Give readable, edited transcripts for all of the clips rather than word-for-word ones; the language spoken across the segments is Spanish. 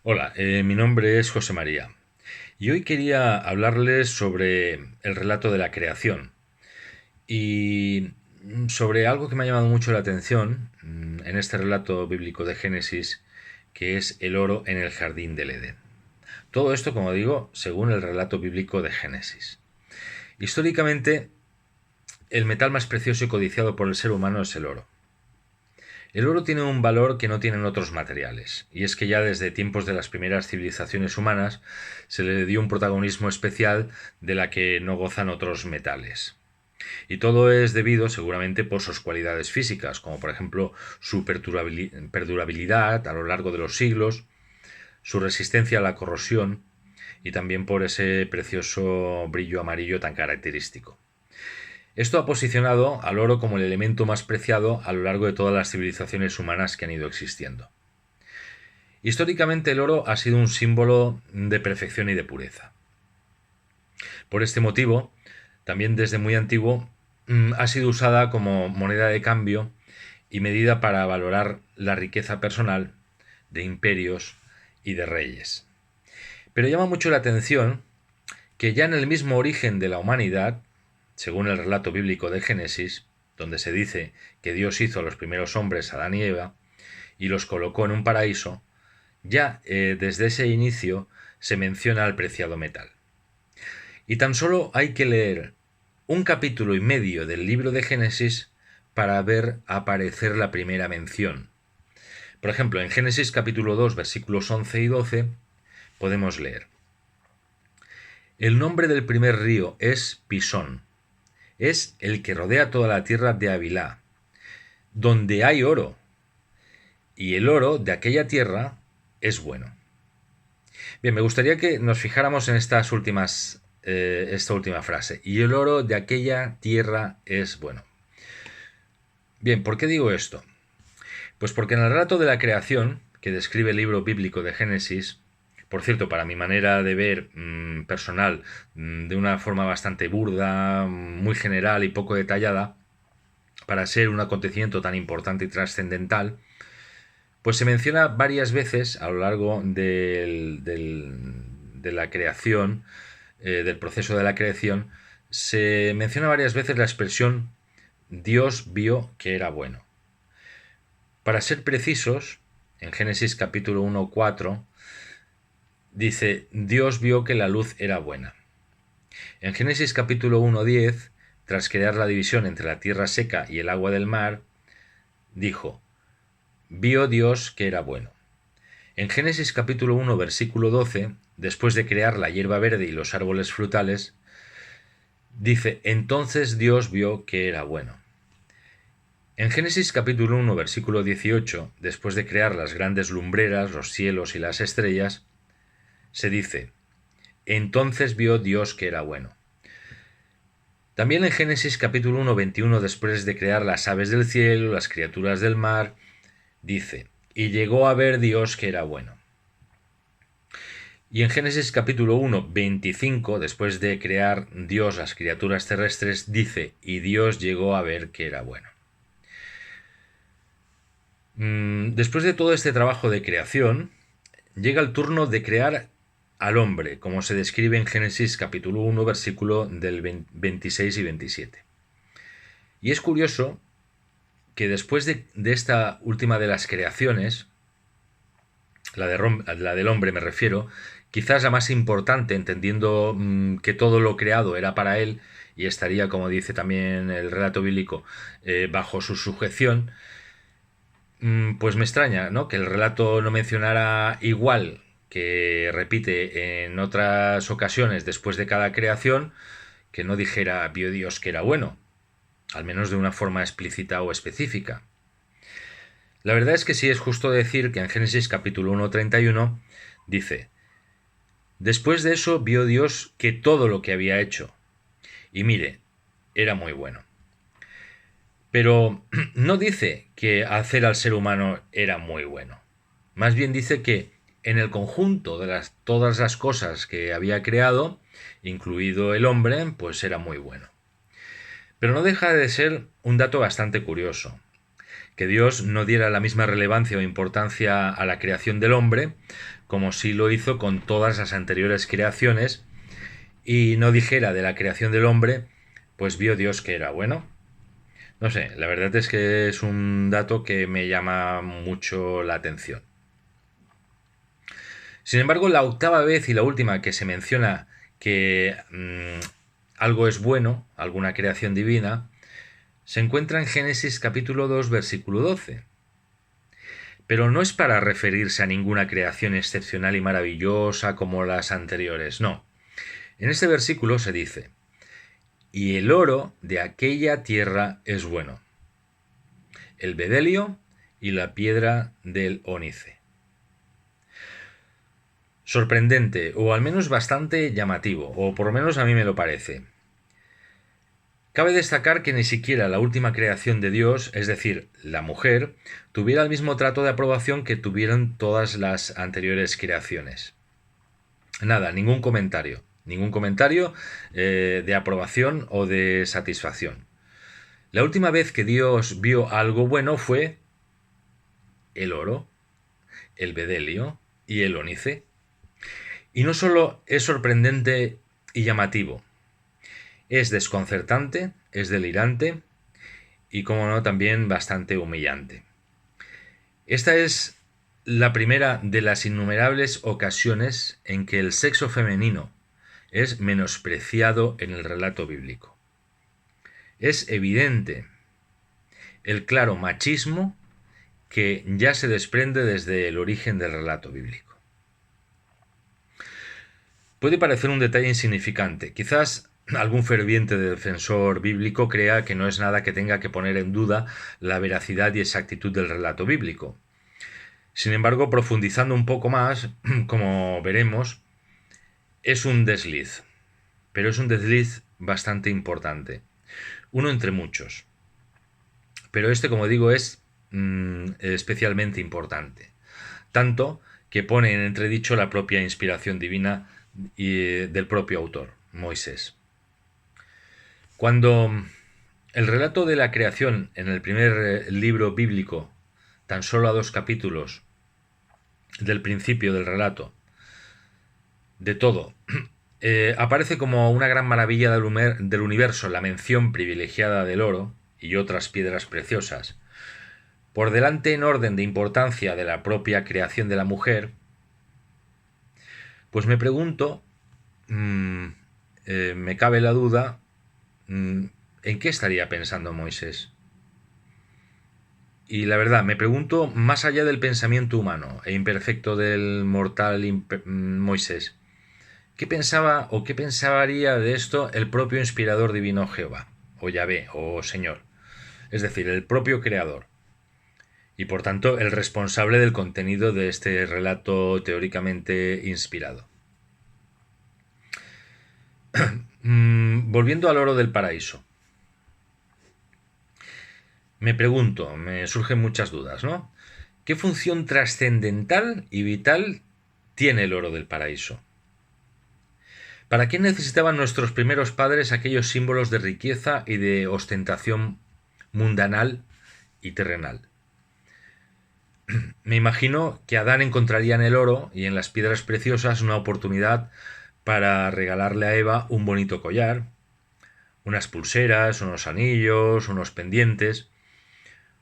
Hola, mi nombre es José María y hoy quería hablarles sobre el relato de la creación y sobre algo que me ha llamado mucho la atención en este relato bíblico de Génesis, que es el oro en el jardín del Edén. Todo esto, como digo, según el relato bíblico de Génesis. Históricamente, el metal más precioso y codiciado por el ser humano es el oro. El oro tiene un valor que no tienen otros materiales, y es que ya desde tiempos de las primeras civilizaciones humanas se le dio un protagonismo especial de la que no gozan otros metales. Y todo es debido seguramente por sus cualidades físicas, como por ejemplo su perdurabilidad a lo largo de los siglos, su resistencia a la corrosión y también por ese precioso brillo amarillo tan característico. Esto ha posicionado al oro como el elemento más preciado a lo largo de todas las civilizaciones humanas que han ido existiendo. Históricamente el oro ha sido un símbolo de perfección y de pureza. Por este motivo, también desde muy antiguo, ha sido usada como moneda de cambio y medida para valorar la riqueza personal de imperios y de reyes. Pero llama mucho la atención que ya en el mismo origen de la humanidad, según el relato bíblico de Génesis, donde se dice que Dios hizo a los primeros hombres, Adán y Eva, y los colocó en un paraíso, ya desde ese inicio se menciona el preciado metal. Y tan solo hay que leer un capítulo y medio del libro de Génesis para ver aparecer la primera mención. Por ejemplo, en Génesis capítulo 2 versículos 11 y 12 podemos leer: el nombre del primer río es Pisón, es el que rodea toda la tierra de Havilá, donde hay oro, y el oro de aquella tierra es bueno. Bien, me gustaría que nos fijáramos en esta última frase. Y el oro de aquella tierra es bueno. Bien, ¿por qué digo esto? Pues porque en el relato de la creación, que describe el libro bíblico de Génesis, por cierto, para mi manera de ver personal, de una forma bastante burda, muy general y poco detallada, para ser un acontecimiento tan importante y trascendental, pues se menciona varias veces a lo largo de la creación, del proceso de la creación, se menciona varias veces la expresión Dios vio que era bueno. Para ser precisos, en Génesis capítulo 1:4 dice Dios vio que la luz era buena. En Génesis capítulo 1:10, tras crear la división entre la tierra seca y el agua del mar, dijo vio Dios que era bueno. En Génesis capítulo 1 versículo 12, después de crear la hierba verde y los árboles frutales, dice, entonces Dios vio que era bueno. En Génesis capítulo 1 versículo 18, después de crear las grandes lumbreras, los cielos y las estrellas, se dice, entonces vio Dios que era bueno. También en Génesis capítulo 1 21, después de crear las aves del cielo, las criaturas del mar, dice, y llegó a ver Dios que era bueno. Y en Génesis capítulo 1, 25, después de crear Dios las criaturas terrestres, dice, y Dios llegó a ver que era bueno. Después de todo este trabajo de creación, llega el turno de crear al hombre, como se describe en Génesis capítulo 1, versículo del 26 y 27. Y es curioso que después de esta última de las creaciones, la del hombre me refiero, quizás la más importante, entendiendo que todo lo creado era para él y estaría, como dice también el relato bíblico, bajo su sujeción, pues me extraña, ¿no? Que el relato no mencionara igual que repite en otras ocasiones después de cada creación, que no dijera vio Dios que era bueno, al menos de una forma explícita o específica. La verdad es que sí es justo decir que en Génesis capítulo 1:31 dice, después de eso vio Dios que todo lo que había hecho, y mire, era muy bueno. Pero no dice que hacer al ser humano era muy bueno. Más bien dice que en el conjunto de todas las cosas que había creado, incluido el hombre, pues era muy bueno. Pero no deja de ser un dato bastante curioso, que Dios no diera la misma relevancia o importancia a la creación del hombre como sí lo hizo con todas las anteriores creaciones, y no dijera de la creación del hombre, pues vio Dios que era bueno. No sé, la verdad es que es un dato que me llama mucho la atención. Sin embargo, la octava vez y la última que se menciona que algo es bueno, alguna creación divina, se encuentra en Génesis capítulo 2, versículo 12. Pero no es para referirse a ninguna creación excepcional y maravillosa como las anteriores, no. En este versículo se dice: y el oro de aquella tierra es bueno, el bedelio y la piedra del ónice. Sorprendente, o al menos bastante llamativo, o por lo menos a mí me lo parece. Cabe destacar que ni siquiera la última creación de Dios, es decir, la mujer, tuviera el mismo trato de aprobación que tuvieron todas las anteriores creaciones. Nada, ningún comentario. Ningún comentario de aprobación o de satisfacción. La última vez que Dios vio algo bueno fue el oro, el bedelio y el ónice. Y no solo es sorprendente y llamativo, es desconcertante, es delirante y, como no, también bastante humillante. Esta es la primera de las innumerables ocasiones en que el sexo femenino es menospreciado en el relato bíblico. Es evidente el claro machismo que ya se desprende desde el origen del relato bíblico. Puede parecer un detalle insignificante. Quizás algún ferviente defensor bíblico crea que no es nada que tenga que poner en duda la veracidad y exactitud del relato bíblico. Sin embargo, profundizando un poco más, como veremos, es un desliz. Pero es un desliz bastante importante. Uno entre muchos. Pero este, como digo, es especialmente importante. Tanto que pone en entredicho la propia inspiración divina y del propio autor, Moisés. Cuando el relato de la creación en el primer libro bíblico, tan solo a 2 capítulos del principio del relato, de todo, aparece como una gran maravilla del universo la mención privilegiada del oro y otras piedras preciosas, por delante en orden de importancia de la propia creación de la mujer, pues me pregunto, me cabe la duda, ¿en qué estaría pensando Moisés? Y la verdad, me pregunto, más allá del pensamiento humano e imperfecto del mortal Moisés, ¿qué pensaba o qué pensaría de esto el propio inspirador divino Jehová, o Yahvé, o Señor? Es decir, el propio creador. Y por tanto, el responsable del contenido de este relato teóricamente inspirado. Volviendo al oro del paraíso. Me pregunto, me surgen muchas dudas, ¿no? ¿Qué función trascendental y vital tiene el oro del paraíso? ¿Para qué necesitaban nuestros primeros padres aquellos símbolos de riqueza y de ostentación mundanal y terrenal? Me imagino que Adán encontraría en el oro y en las piedras preciosas una oportunidad para regalarle a Eva un bonito collar, unas pulseras, unos anillos, unos pendientes,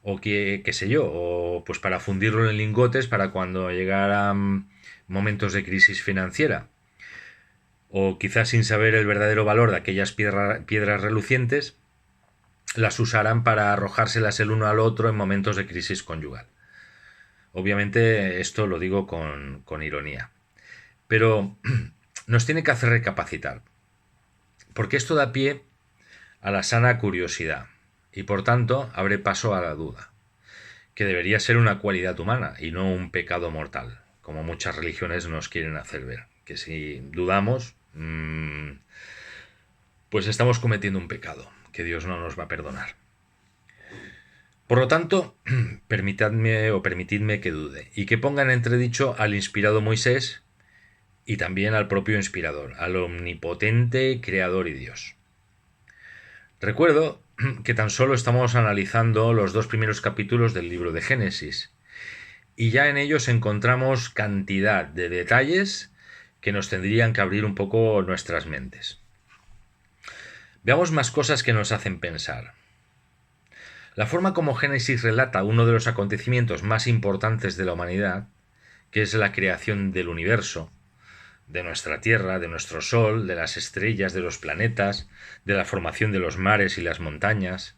o qué sé yo, o pues para fundirlo en lingotes para cuando llegaran momentos de crisis financiera, o quizás sin saber el verdadero valor de aquellas piedras relucientes, las usaran para arrojárselas el uno al otro en momentos de crisis conyugal. Obviamente esto lo digo con ironía, pero nos tiene que hacer recapacitar, porque esto da pie a la sana curiosidad y por tanto abre paso a la duda, que debería ser una cualidad humana y no un pecado mortal, como muchas religiones nos quieren hacer ver, que si dudamos, pues estamos cometiendo un pecado que Dios no nos va a perdonar. Por lo tanto, permitidme que dude y que ponga en entredicho al inspirado Moisés y también al propio inspirador, al omnipotente creador y Dios. Recuerdo que tan solo estamos analizando los 2 primeros capítulos del libro de Génesis, y ya en ellos encontramos cantidad de detalles que nos tendrían que abrir un poco nuestras mentes. Veamos más cosas que nos hacen pensar. La forma como Génesis relata uno de los acontecimientos más importantes de la humanidad, que es la creación del universo, de nuestra Tierra, de nuestro Sol, de las estrellas, de los planetas, de la formación de los mares y las montañas,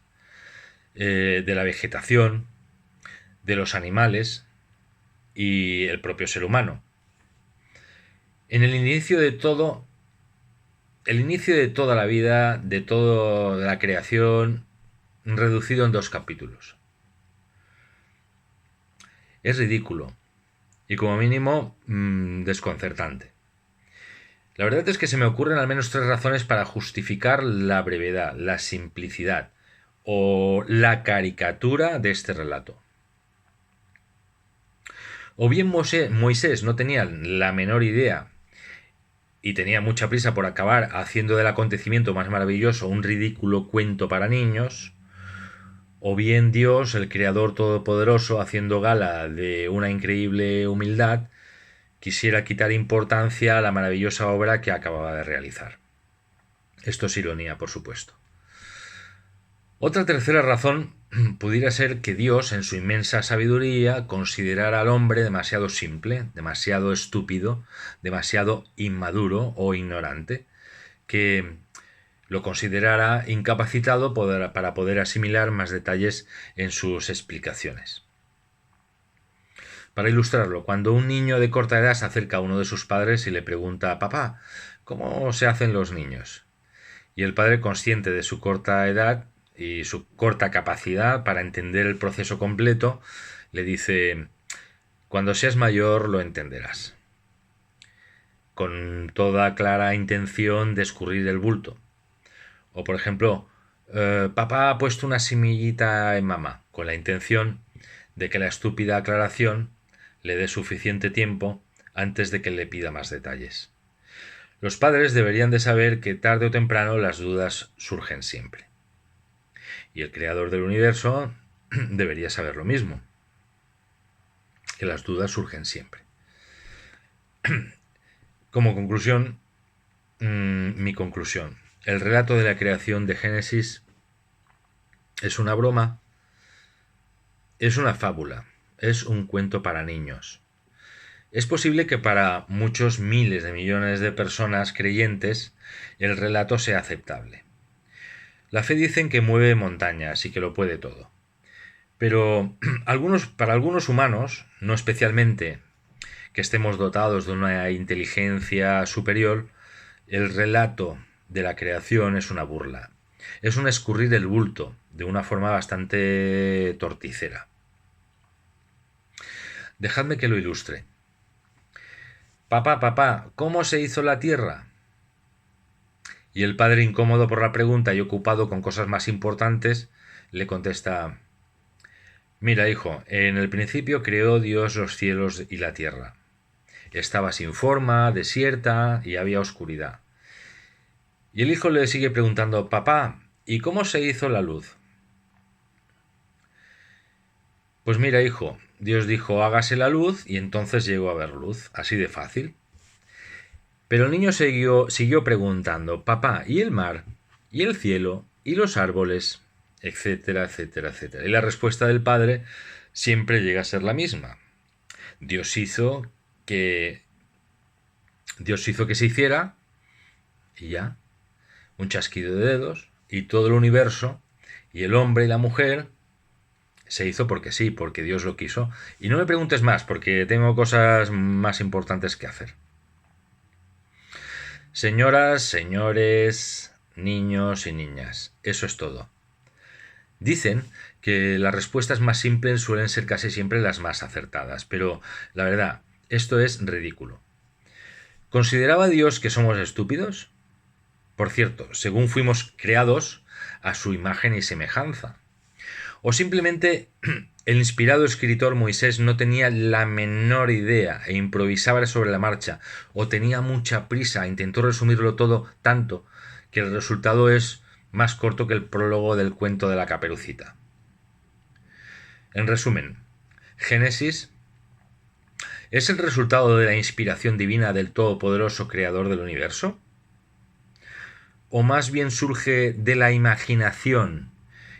de la vegetación, de los animales y el propio ser humano. En el inicio de todo, el inicio de toda la vida, de toda la creación, reducido en 2 capítulos. Es ridículo y como mínimo desconcertante. La verdad es que se me ocurren al menos 3 razones para justificar la brevedad, la simplicidad o la caricatura de este relato. O bien Moisés no tenía la menor idea y tenía mucha prisa por acabar haciendo del acontecimiento más maravilloso un ridículo cuento para niños, o bien Dios, el Creador Todopoderoso, haciendo gala de una increíble humildad, quisiera quitar importancia a la maravillosa obra que acababa de realizar. Esto es ironía, por supuesto. Otra tercera razón pudiera ser que Dios, en su inmensa sabiduría, considerara al hombre demasiado simple, demasiado estúpido, demasiado inmaduro o ignorante, que lo considerara incapacitado para poder asimilar más detalles en sus explicaciones. Para ilustrarlo, cuando un niño de corta edad se acerca a uno de sus padres y le pregunta: «Papá, ¿cómo se hacen los niños?», y el padre, consciente de su corta edad y su corta capacidad para entender el proceso completo, le dice: «Cuando seas mayor lo entenderás», con toda clara intención de escurrir el bulto. O por ejemplo, «Papá ha puesto una semillita en mamá», con la intención de que la estúpida aclaración le dé suficiente tiempo antes de que le pida más detalles. Los padres deberían de saber que tarde o temprano las dudas surgen siempre. Y el creador del universo debería saber lo mismo, que las dudas surgen siempre. Como conclusión, mi conclusión. El relato de la creación de Génesis es una broma, es una fábula, es un cuento para niños. Es posible que para muchos miles de millones de personas creyentes el relato sea aceptable. La fe dicen que mueve montañas y que lo puede todo. Pero para algunos humanos, no especialmente que estemos dotados de una inteligencia superior, el relato de la creación es una burla. Es un escurrir el bulto de una forma bastante torticera. Dejadme que lo ilustre. Papá, ¿cómo se hizo la Tierra? Y el padre, incómodo por la pregunta y ocupado con cosas más importantes, le contesta: «Mira, hijo, en el principio creó Dios los cielos y la tierra. Estaba sin forma, desierta y había oscuridad». Y el hijo le sigue preguntando: «Papá, ¿y cómo se hizo la luz?». «Pues mira, hijo, Dios dijo: hágase la luz y entonces llegó a haber luz, así de fácil». Pero el niño siguió preguntando: «Papá, ¿y el mar? ¿Y el cielo? ¿Y los árboles?», etcétera, etcétera, etcétera. Y la respuesta del padre siempre llega a ser la misma. Dios hizo que se hiciera y ya, un chasquido de dedos, y todo el universo y el hombre y la mujer se hizo porque sí, porque Dios lo quiso. Y no me preguntes más, porque tengo cosas más importantes que hacer. Señoras, señores, niños y niñas, eso es todo. Dicen que las respuestas más simples suelen ser casi siempre las más acertadas, pero la verdad, esto es ridículo. ¿Consideraba Dios que somos estúpidos? Por cierto, según fuimos creados a su imagen y semejanza. O simplemente el inspirado escritor Moisés no tenía la menor idea e improvisaba sobre la marcha, o tenía mucha prisa e intentó resumirlo todo tanto que el resultado es más corto que el prólogo del cuento de la Caperucita. En resumen, Génesis ¿Es el resultado de la inspiración divina del todopoderoso creador del universo? ¿O más bien surge de la imaginación,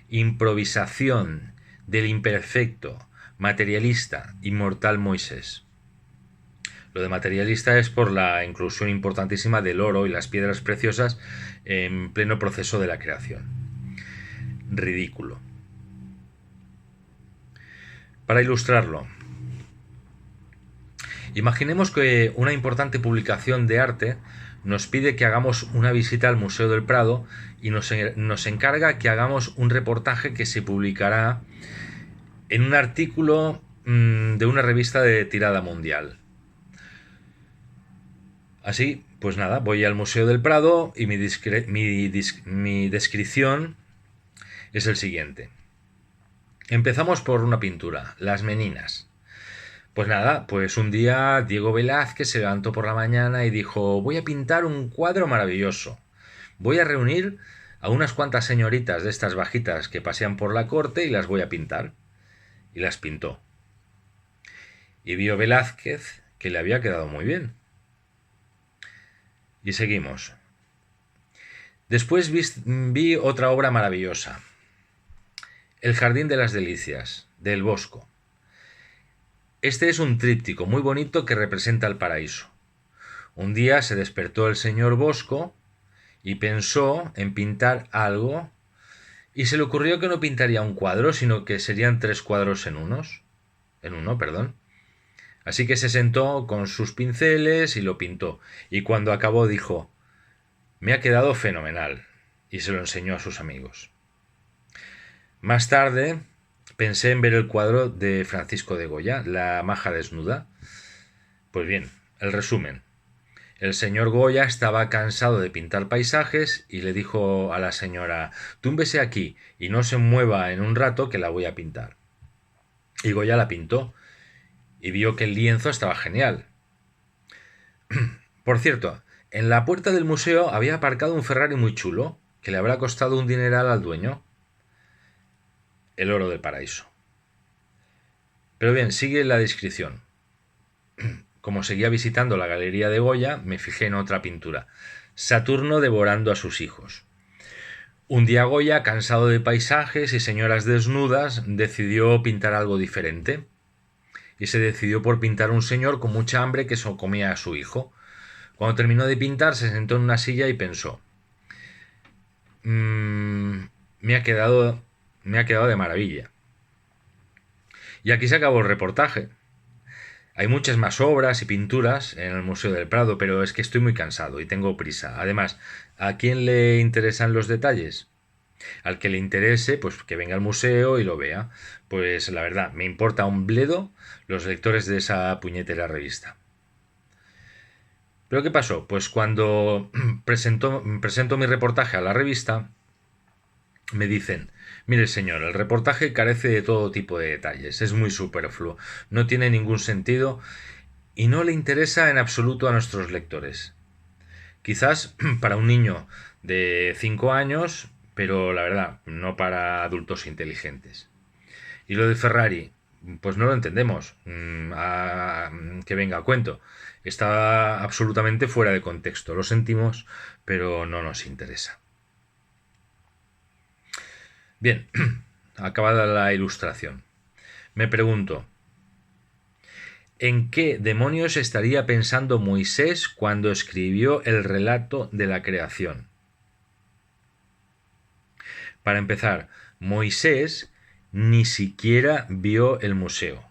improvisación del imperfecto, materialista, inmortal Moisés? Lo de materialista es por la inclusión importantísima del oro y las piedras preciosas en pleno proceso de la creación. Ridículo. Para ilustrarlo, imaginemos que una importante publicación de arte nos pide que hagamos una visita al Museo del Prado y nos encarga que hagamos un reportaje que se publicará en un artículo de una revista de tirada mundial. Así, pues nada, voy al Museo del Prado y mi descripción es el siguiente. Empezamos por una pintura, Las Meninas. Pues nada, pues un día Diego Velázquez se levantó por la mañana y dijo: voy a pintar un cuadro maravilloso. Voy a reunir a unas cuantas señoritas de estas bajitas que pasean por la corte y las voy a pintar. Y las pintó. Y vio Velázquez que le había quedado muy bien. Y seguimos. Después vi otra obra maravillosa. El Jardín de las Delicias, del Bosco. Este es un tríptico muy bonito que representa el paraíso. Un día se despertó el señor Bosco y pensó en pintar algo y se le ocurrió que no pintaría un cuadro, sino que serían 3 cuadros en uno. Así que se sentó con sus pinceles y lo pintó. Y cuando acabó dijo: me ha quedado fenomenal. Y se lo enseñó a sus amigos. Más tarde pensé en ver el cuadro de Francisco de Goya, La maja desnuda. Pues bien, el resumen. El señor Goya estaba cansado de pintar paisajes y le dijo a la señora: túmbese aquí y no se mueva en un rato que la voy a pintar. Y Goya la pintó y vio que el lienzo estaba genial. Por cierto, en la puerta del museo había aparcado un Ferrari muy chulo, que le habrá costado un dineral al dueño. El oro del paraíso. Pero bien, sigue la descripción. Como seguía visitando la galería de Goya, me fijé en otra pintura: Saturno devorando a sus hijos. Un día Goya, cansado de paisajes y señoras desnudas, decidió pintar algo diferente. Y se decidió por pintar un señor con mucha hambre que comía a su hijo. Cuando terminó de pintar, se sentó en una silla y pensó: me ha quedado de maravilla. Y aquí se acabó el reportaje. Hay muchas más obras y pinturas en el Museo del Prado, pero es que estoy muy cansado y tengo prisa. Además, ¿a quién le interesan los detalles? Al que le interese, pues que venga al museo y lo vea. Pues la verdad, me importa un bledo los lectores de esa puñetera revista. ¿Pero qué pasó? Pues cuando presento mi reportaje a la revista, me dicen: mire señor, el reportaje carece de todo tipo de detalles, es muy superfluo, no tiene ningún sentido y no le interesa en absoluto a nuestros lectores. Quizás para un niño de 5 años, pero la verdad, no para adultos inteligentes. Y lo de Ferrari, pues no lo entendemos. Que venga a cuento. Está absolutamente fuera de contexto. Lo sentimos, pero no nos interesa. Bien, acabada la ilustración. Me pregunto: ¿en qué demonios estaría pensando Moisés cuando escribió el relato de la creación? Para empezar, Moisés ni siquiera vio el museo.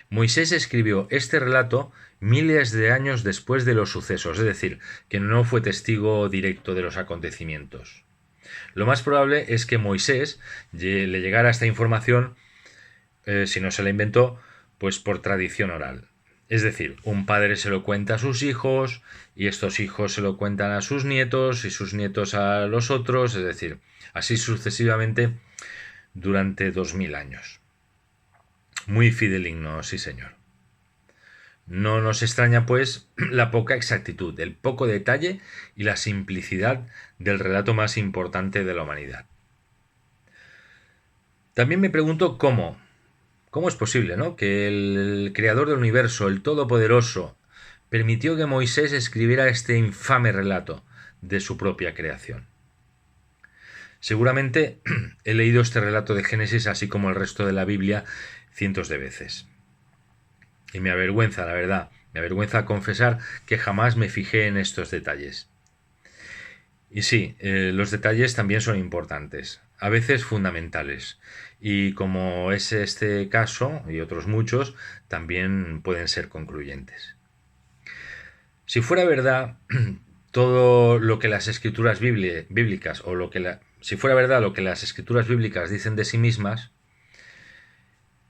Moisés escribió este relato miles de años después de los sucesos, es decir, que no fue testigo directo de los acontecimientos. Lo más probable es que Moisés le llegara esta información, si no se la inventó, pues por tradición oral. Es decir, un padre se lo cuenta a sus hijos y estos hijos se lo cuentan a sus nietos y sus nietos a los otros, es decir, así sucesivamente durante 2000 años. Muy fideligno, sí señor. No nos extraña, pues, la poca exactitud, el poco detalle y la simplicidad del relato más importante de la humanidad. También me pregunto cómo. ¿Cómo es posible, no? Que el creador del universo, el todopoderoso, permitió que Moisés escribiera este infame relato de su propia creación. Seguramente he leído este relato de Génesis, así como el resto de la Biblia, cientos de veces. Y me avergüenza, la verdad, me avergüenza confesar que jamás me fijé en estos detalles. Y sí, los detalles también son importantes, a veces fundamentales. Y como es este caso, y otros muchos, también pueden ser concluyentes. Si fuera verdad todo lo que las escrituras bíblicas, o si fuera verdad lo que las escrituras bíblicas dicen de sí mismas,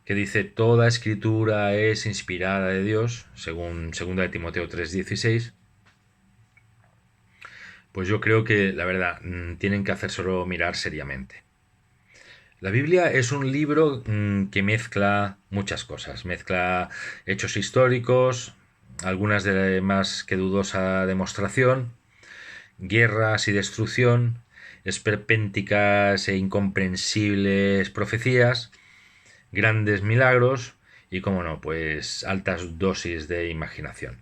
que dice toda escritura es inspirada de Dios, según 2 de Timoteo 3:16, pues yo creo que, la verdad, tienen que hacérselo mirar seriamente. La Biblia es un libro que mezcla muchas cosas. Mezcla hechos históricos, algunas de más que dudosa demostración, guerras y destrucción, esperpénticas e incomprensibles profecías, grandes milagros y, como no, pues altas dosis de imaginación.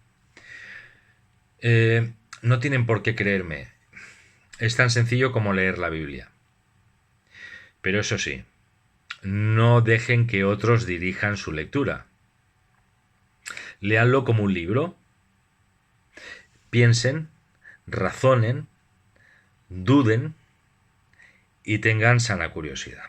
No tienen por qué creerme. Es tan sencillo como leer la Biblia. Pero eso sí, no dejen que otros dirijan su lectura. Léanlo como un libro, piensen, razonen, duden y tengan sana curiosidad.